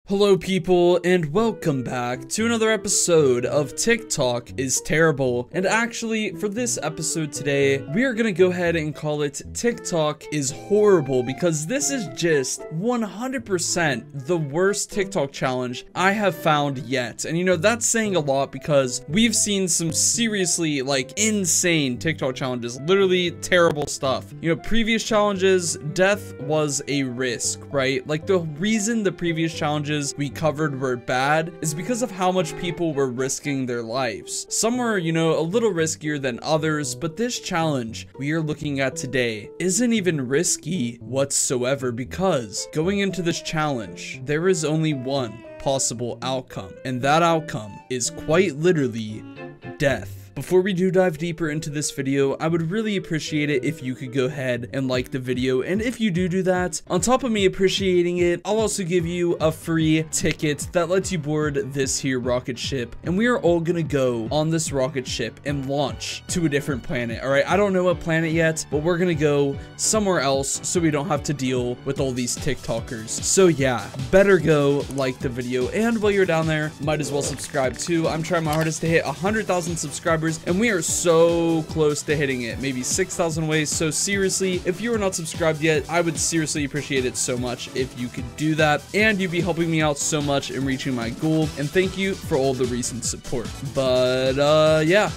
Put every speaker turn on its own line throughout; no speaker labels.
Hello people, and welcome back to another episode of TikTok is Terrible. And actually, for this episode today, we are gonna go ahead and call it TikTok is Horrible, because this is just 100% the worst TikTok challenge I have found yet. And you know, that's saying a lot because we've seen some seriously, like, insane TikTok challenges, literally terrible stuff. You know, previous challenges, death was a risk, right? Like, the reason the previous challenges we covered were bad is because of how much people were risking their lives. Some were, you know, a little riskier than others, but this challenge we are looking at today isn't even risky whatsoever, because going into this challenge, there is only one possible outcome, and that outcome is quite literally death. Before we do dive deeper into this video, I would really appreciate it if you could go ahead and like the video, and if you do that, on top of me appreciating it, I'll also give you a free ticket that lets you board this here rocket ship, and we are all gonna go on this rocket ship and launch to a different planet. All right, I don't know what planet yet, but we're gonna go somewhere else so we don't have to deal with all these TikTokers. So yeah, better go like the video, and while you're down there, might as well subscribe too. I'm trying my hardest to hit 100,000 subscribers, and we are so close to hitting it, maybe 6,000 ways. So seriously, if you are not subscribed yet, I would seriously appreciate it so much if you could do that, and you'd be helping me out so much in reaching my goal, and thank you for all the recent support. But yeah,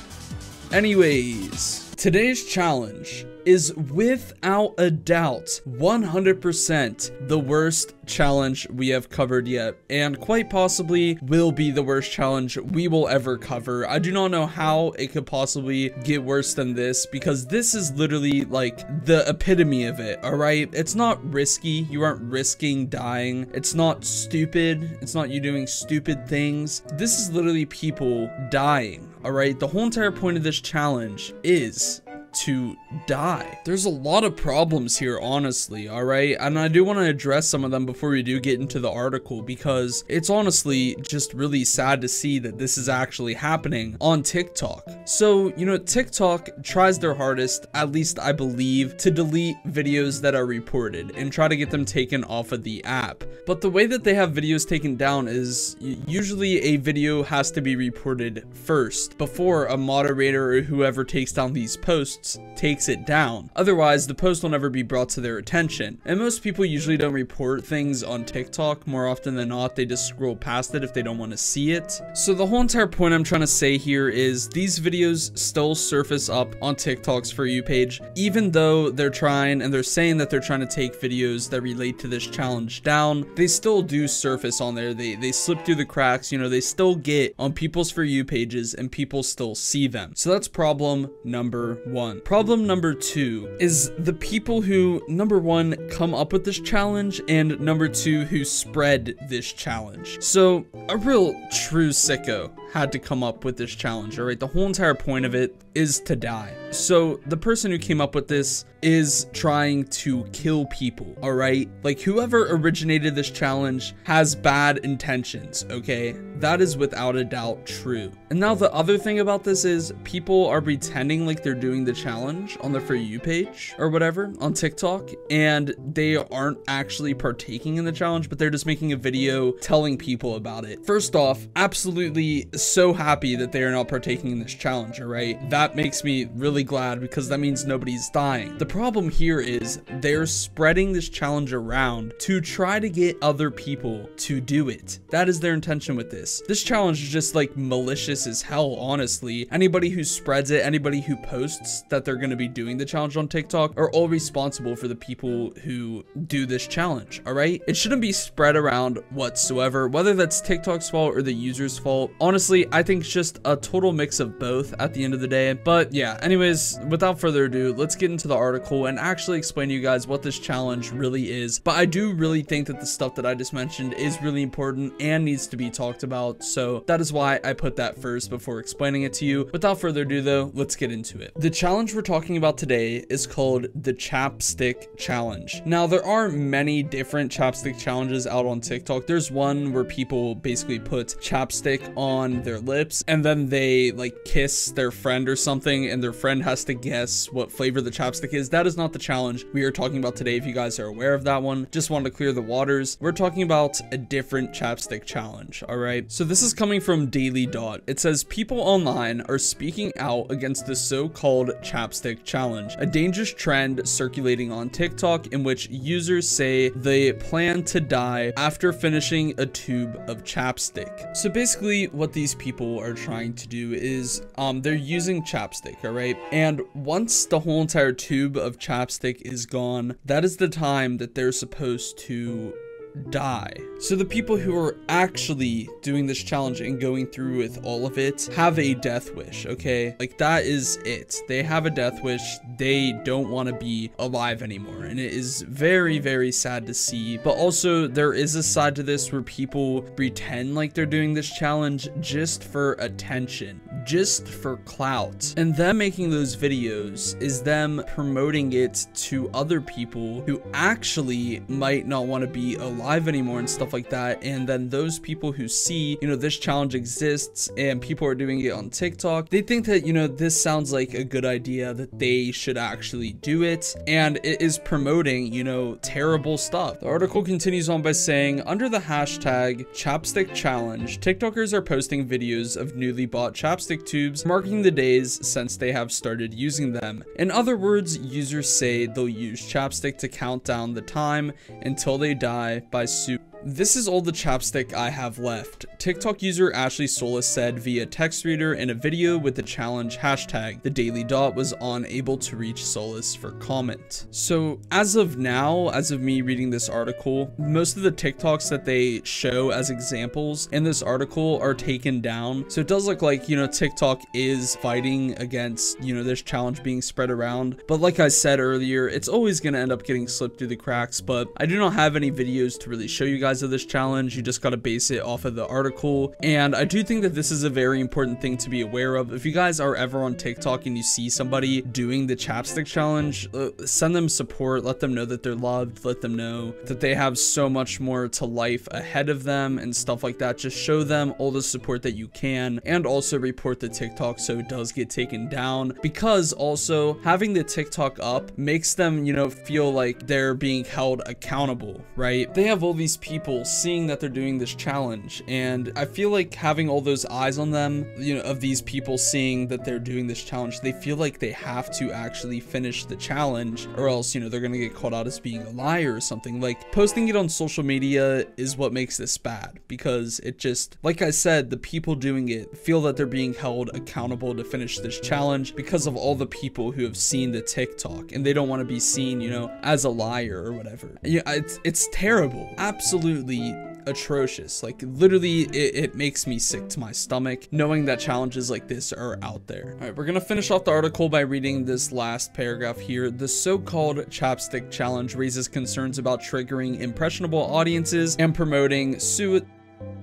anyways, today's challenge is without a doubt 100% the worst challenge we have covered yet, and quite possibly will be the worst challenge we will ever cover. I do not know how it could possibly get worse than this, because this is literally like the epitome of it. All right, it's not risky, you aren't risking dying, it's not stupid, it's not you doing stupid things. This is literally people dying. All right, the whole entire point of this challenge is to die. There's a lot of problems here, honestly, all right? And I do want to address some of them before we do get into the article, because it's honestly just really sad to see that this is actually happening on TikTok. So, you know, TikTok tries their hardest, at least I believe, to delete videos that are reported and try to get them taken off of the app. But the way that they have videos taken down is usually a video has to be reported first before a moderator or whoever takes down these posts takes it down. Otherwise, the post will never be brought to their attention. And most people usually don't report things on TikTok. More often than not, they just scroll past it if they don't want to see it. So the whole entire point I'm trying to say here is these videos still surface up on TikTok's For You page, even though they're trying, and they're saying that they're trying to take videos that relate to this challenge down. They still do surface on there. They slip through the cracks, you know, they still get on people's For You pages and people still see them. So that's problem number one. Problem number two is the people who, number one, come up with this challenge, and number two, who spread this challenge. So a real true sicko had to come up with this challenge. All right, the whole entire point of it is to die. So the person who came up with this is trying to kill people. All right, like whoever originated this challenge has bad intentions. Okay, that is without a doubt true. And now the other thing about this is people are pretending like they're doing the challenge on the For You page or whatever on TikTok, and they aren't actually partaking in the challenge, but they're just making a video telling people about it. First off, absolutely so happy that they are not partaking in this challenge. All right, that makes me really glad, because that means nobody's dying. The problem here is they're spreading this challenge around to try to get other people to do it. That is their intention with this. This challenge is just like malicious as hell, honestly. Anybody who spreads it, anybody who posts that they're going to be doing the challenge on TikTok, are all responsible for the people who do this challenge. All right, it shouldn't be spread around whatsoever, whether that's TikTok's fault or the user's fault. Honestly, I think it's just a total mix of both at the end of the day. But yeah, anyways, without further ado, let's get into the article and actually explain to you guys what this challenge really is. But I do really think that the stuff that I just mentioned is really important and needs to be talked about, so that is why I put that first before explaining it to you. Without further ado though, let's get into it. The challenge we're talking about today is called the chapstick challenge. Now, there are many different chapstick challenges out on TikTok. There's one where people basically put chapstick on on their lips, and then they like kiss their friend or something, and their friend has to guess what flavor the chapstick is. That is not the challenge we are talking about today, if you guys are aware of that one. Just wanted to clear the waters. We're talking about a different chapstick challenge, all right? So this is coming from Daily Dot. It says, people online are speaking out against the so-called chapstick challenge, a dangerous trend circulating on TikTok in which users say they plan to die after finishing a tube of chapstick. So basically what these people are trying to do is they're using chapstick, all right? And once the whole entire tube of chapstick is gone, that is the time that they're supposed to die. So the people who are actually doing this challenge and going through with all of it have a death wish, okay? Like, that is it. They have a death wish. They don't want to be alive anymore, and it is very, very sad to see. But also, there is a side to this where people pretend like they're doing this challenge just for attention, just for clout, and them making those videos is them promoting it to other people who actually might not want to be alive anymore and stuff like that. And then those people who see, you know, this challenge exists and people are doing it on TikTok, they think that, you know, this sounds like a good idea, that they should actually do it, and it is promoting, you know, terrible stuff. The article continues on by saying, under the hashtag chapstick challenge, TikTokers are posting videos of newly bought chapstick tubes marking the days since they have started using them. In other words, users say they'll use chapstick to count down the time until they die by soup. This is all the chapstick I have left, TikTok user Ashley Solis said via text reader in a video with the challenge hashtag. The Daily Dot was unable to reach Solis for comment. So as of now, as of me reading this article, most of the TikToks that they show as examples in this article are taken down. So it does look like, you know, TikTok is fighting against, you know, this challenge being spread around. But like I said earlier, it's always going to end up getting slipped through the cracks. But I do not have any videos to really show you guys of this challenge. You just got to base it off of the article, and I do think that this is a very important thing to be aware of. If you guys are ever on TikTok and you see somebody doing the chapstick challenge, send them support, let them know that they're loved, let them know that they have so much more to life ahead of them and stuff like that. Just show them all the support that you can, and also report the TikTok so it does get taken down, because also having the TikTok up makes them, you know, feel like they're being held accountable, right? They have all these people seeing that they're doing this challenge, and I feel like having all those eyes on them, you know, of these people seeing that they're doing this challenge, they feel like they have to actually finish the challenge, or else, you know, they're gonna get called out as being a liar or something. Like, posting it on social media is what makes this bad, because it just, like I said, the people doing it feel that they're being held accountable to finish this challenge because of all the people who have seen the TikTok, and they don't want to be seen, you know, as a liar or whatever. Yeah, it's terrible, absolutely atrocious. Like, literally it makes me sick to my stomach knowing that challenges like this are out there. All right, we're gonna finish off the article by reading this last paragraph here. The so-called chapstick challenge raises concerns about triggering impressionable audiences and promoting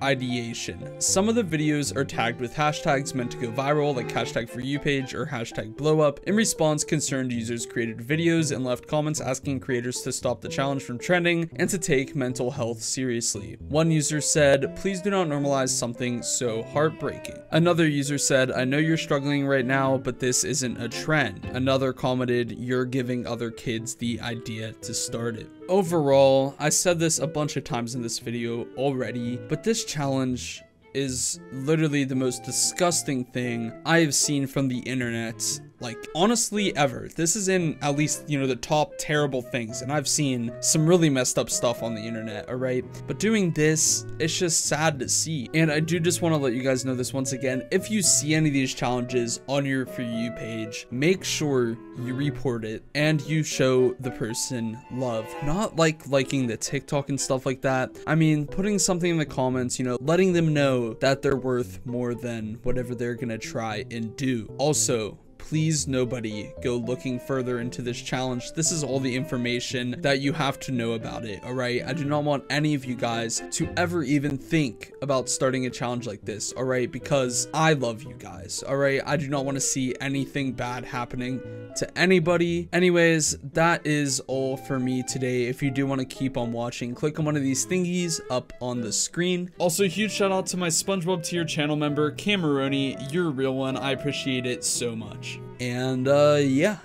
ideation. Some of the videos are tagged with hashtags meant to go viral, like hashtag for you page or hashtag blow up. In response, concerned users created videos and left comments asking creators to stop the challenge from trending and to take mental health seriously. One user said, please do not normalize something so heartbreaking. Another user said, I know you're struggling right now, but this isn't a trend. Another commented, you're giving other kids the idea to start it. Overall, I said this a bunch of times in this video already, but this challenge is literally the most disgusting thing I have seen from the internet, like, honestly, ever. This is in at least, you know, the top terrible things, and I've seen some really messed up stuff on the internet, all right? But doing this, it's just sad to see. And I do just want to let you guys know this once again. If you see any of these challenges on your For You page, make sure you report it and you show the person love. Not like liking the TikTok and stuff like that. I mean, putting something in the comments, you know, letting them know that they're worth more than whatever they're gonna try and do. Also, please nobody go looking further into this challenge. This is all the information that you have to know about it, all right? I do not want any of you guys to ever even think about starting a challenge like this, all right? Because I love you guys, all right? I do not want to see anything bad happening to anybody. Anyways, that is all for me today. If you do want to keep on watching, click on one of these thingies up on the screen. Also, huge shout out to my Spongebob tier channel member, Cameronni. You're a real one. I appreciate it so much. And yeah,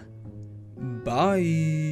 bye.